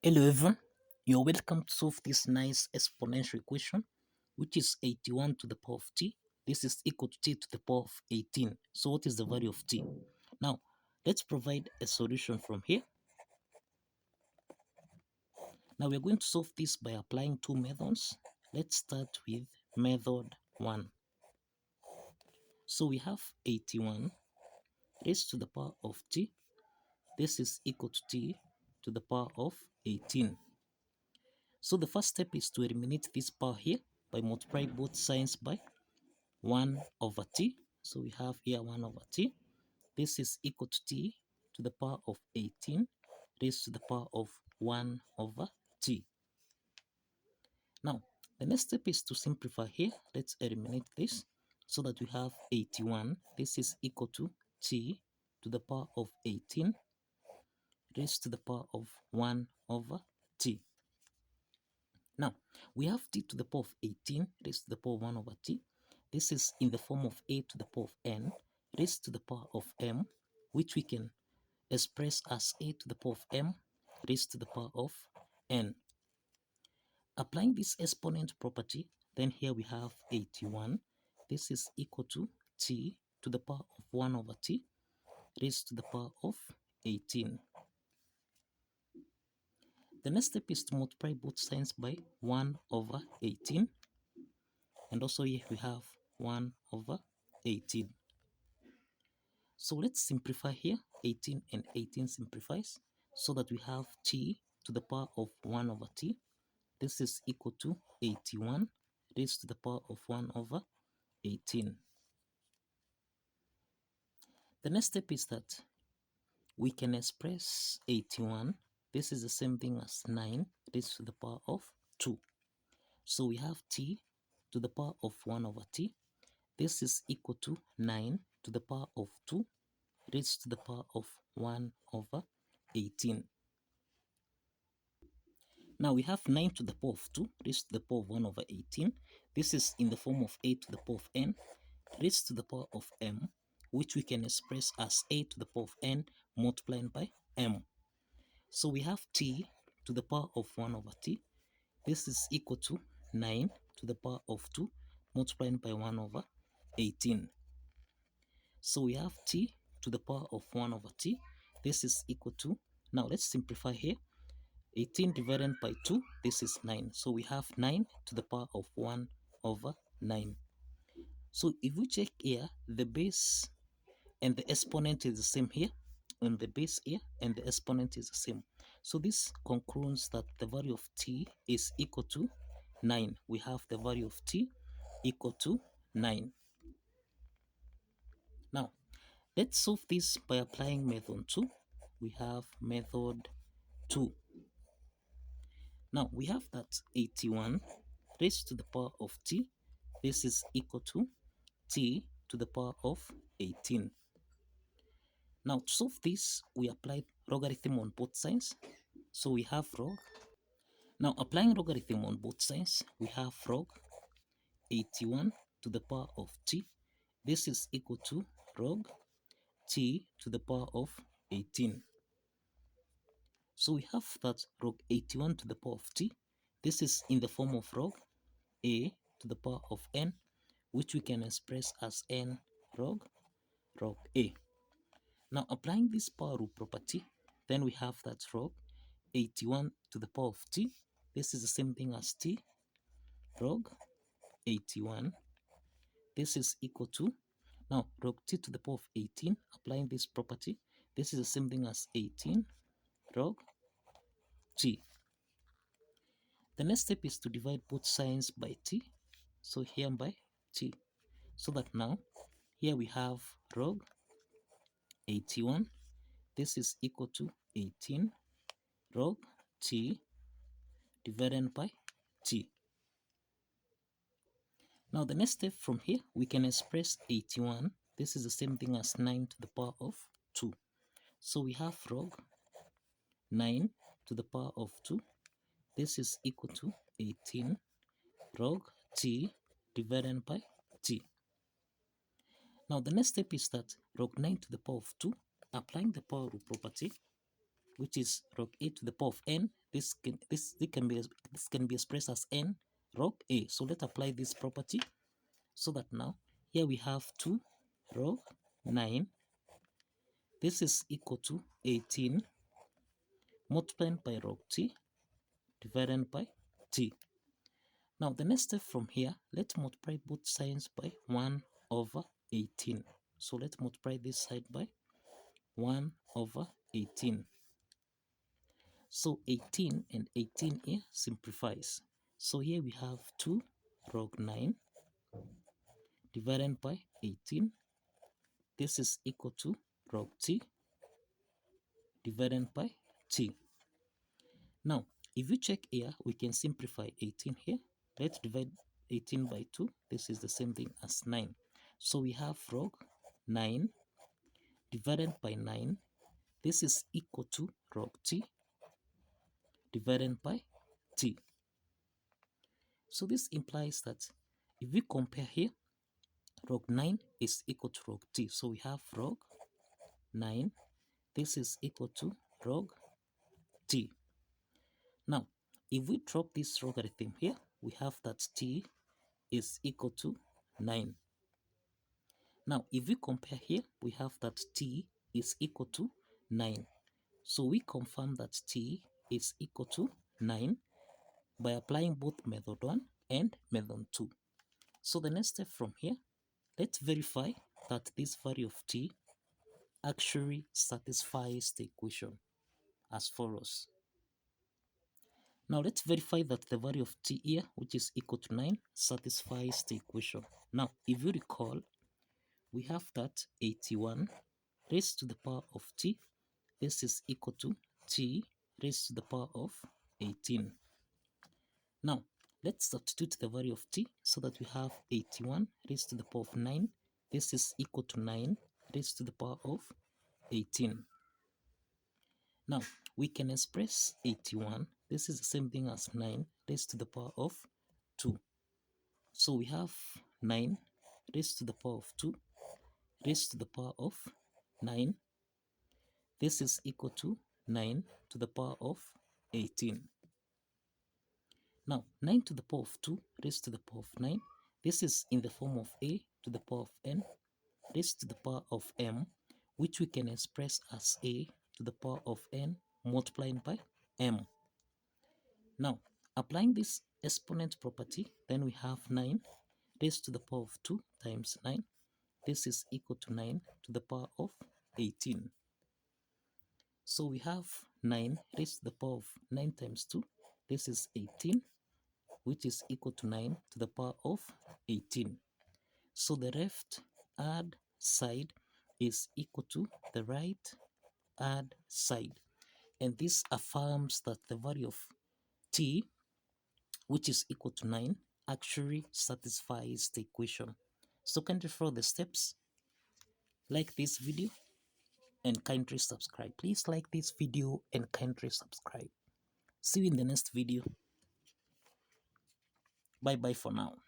Hello everyone, you're welcome to solve this nice exponential equation, which is 81 to the power of t. This is equal to t to the power of 18. So what is the value of t? Now, let's provide a solution from here. Now we're going to solve this by applying two methods. Let's start with method 1. So we have 81 raised to the power of t. This is equal to t to the power of 18. So the first step is to eliminate this power here by multiplying both signs by 1 over t. So we have here 1 over t. This is equal to t to the power of 18 raised to the power of 1 over t. Now, the next step is to simplify here. Let's eliminate this so that we have 81. This is equal to t to the power of 18 raised to the power of 1 over t. Now, we have t to the power of 18 raised to the power of 1 over t. This is in the form of a to the power of n raised to the power of m, which we can express as a to the power of m raised to the power of n. Applying this exponent property, then here we have 81. This is equal to t to the power of 1 over t raised to the power of 18. The next step is to multiply both signs by 1 over 18. And also here we have 1 over 18. So let's simplify here. 18 and 18 simplifies so that we have t to the power of 1 over t. This is equal to 81 raised to the power of 1 over 18. The next step is that we can express 81. This is the same thing as 9 raised to the power of 2. So we have t to the power of 1 over t. This is equal to 9 to the power of 2 raised to the power of 1 over 18. Now we have 9 to the power of 2 raised to the power of 1 over 18. This is in the form of a to the power of n raised to the power of m, which we can express as a to the power of n multiplied by m. So we have t to the power of 1 over t. This is equal to 9 to the power of 2 multiplied by 1 over 18. So we have t to the power of 1 over t. This is equal to, now let's simplify here. 18 divided by 2, this is 9. So we have 9 to the power of 1 over 9. So if we check here, the base and the exponent is the same here, and the base here and the exponent is the same. So this concludes that the value of t is equal to 9. We have the value of t equal to 9. Now, let's solve this by applying method 2. We have method 2. Now, we have that 81 raised to the power of t. This is equal to t to the power of 18. Now, to solve this, we applied logarithm on both sides. So we have log. Now, applying logarithm on both sides, we have log 81 to the power of t. This is equal to log t to the power of 18. So we have that log 81 to the power of t. This is in the form of log a to the power of n, which we can express as n log a. Now applying this power rule property, then we have that log 81 to the power of t. This is the same thing as t log 81. This is equal to, now log t to the power of 18, applying this property, this is the same thing as 18 log t. The next step is to divide both signs by t. So here by t. So that now, here we have log 81. This is equal to 18 log t divided by t. Now the next step from here, we can express 81. This is the same thing as 9 to the power of 2. So we have log 9 to the power of 2. This is equal to 18 log t divided by t. Now the next step is that log 9 to the power of 2, applying the power rule property, which is log a to the power of n. this can be expressed as n log a. So let's apply this property so that now here we have 2 log 9. This is equal to 18 multiplied by log t divided by t. Now the next step from here, let's multiply both sides by 1 over 18. So let's multiply this side by 1 over 18. So 18 and 18 here simplifies. So here we have 2 log 9 divided by 18. This is equal to log t divided by t. Now, if you check here, we can simplify 18 here. Let's divide 18 by 2. This is the same thing as 9. So we have log 9 divided by 9. This is equal to log t divided by t. So this implies that if we compare here, log 9 is equal to log t. So we have log 9. This is equal to log t. Now, if we drop this logarithm here, we have that t is equal to 9. Now, if we compare here, we have that t is equal to 9. So we confirm that t is equal to 9 by applying both method 1 and method 2. So the next step from here, let's verify that this value of t actually satisfies the equation as follows. Now let's verify that the value of t here, which is equal to 9, satisfies the equation. Now, if you recall, we have that 81 raised to the power of t. This is equal to t raised to the power of 18. Now, let's substitute the value of t so that we have 81 raised to the power of 9. This is equal to 9 raised to the power of 18. Now, we can express 81. This is the same thing as 9 raised to the power of 2. So we have 9 raised to the power of 2 raised to the power of 9. This is equal to 9 to the power of 18. Now, 9 to the power of 2 raised to the power of 9. This is in the form of a to the power of n raised to the power of m, which we can express as a to the power of n multiplied by m. Now, applying this exponent property, then we have 9 raised to the power of 2 times 9. This is equal to 9 to the power of 18. So we have 9 raised to the power of 9 times 2. This is 18, which is equal to 9 to the power of 18. So the left hand side is equal to the right hand side. And this affirms that the value of t, which is equal to 9, actually satisfies the equation. So kindly follow the steps, like this video, and kindly subscribe. Please like this video and kindly subscribe. See you in the next video. Bye bye for now.